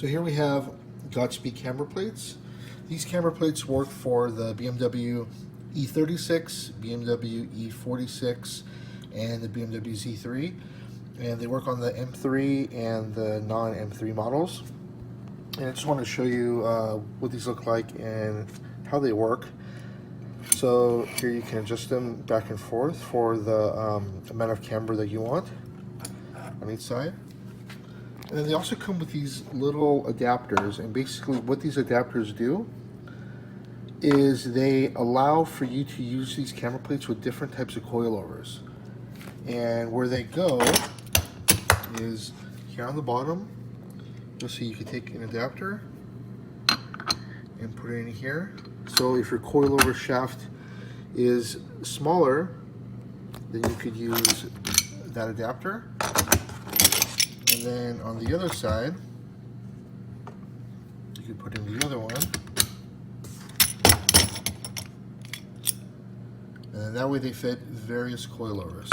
So here we have Godspeed camber plates. These camber plates work for the BMW E36, BMW E46, and the BMW Z3. And they work on the M3 and the non-M3 models. And I just want to show you what these look like and how they work. So here you can adjust them back and forth for the amount of camber that you want on each side. And then they also come with these little adapters, and basically what these adapters do is they allow for you to use these camber plates with different types of coilovers. And where they go is here on the bottom. You'll see you can take an adapter and put it in here. So if your coilover shaft is smaller, then you could use that adapter. And then on the other side, you could put in the other one. And then that way they fit various coilovers.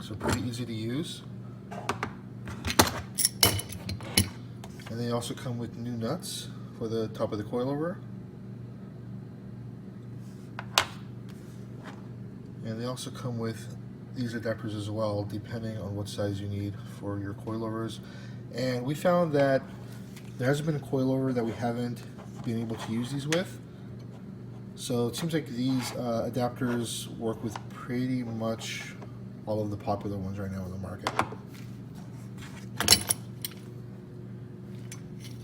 So pretty easy to use. And they also come with new nuts for the top of the coilover. And they also come with these adapters as well, depending on what size you need for your coilovers. And we found that there hasn't been a coilover that we haven't been able to use these with. So it seems like these adapters work with pretty much all of the popular ones right now in the market.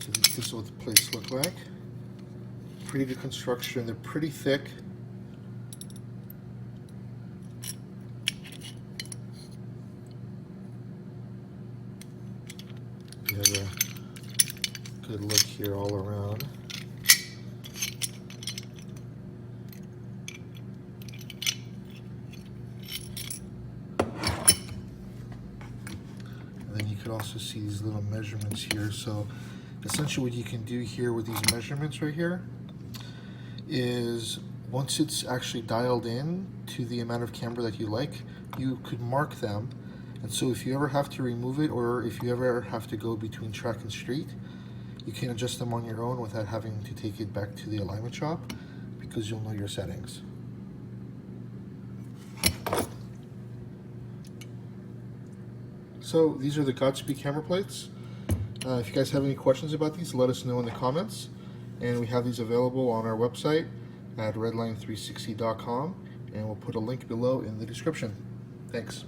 So this is what the plates look like. Pretty good construction. They're pretty thick. You have a good look here all around. And then you could also see these little measurements here. So essentially what you can do here with these measurements right here is once it's actually dialed in to the amount of camber that you like, you could mark them. And so if you ever have to remove it, or if you ever have to go between track and street, you can adjust them on your own without having to take it back to the alignment shop, because you'll know your settings. So these are the Godspeed camber plates. If you guys have any questions about these, let us know in the comments. And we have these available on our website at redline360.com, and we'll put a link below in the description. Thanks.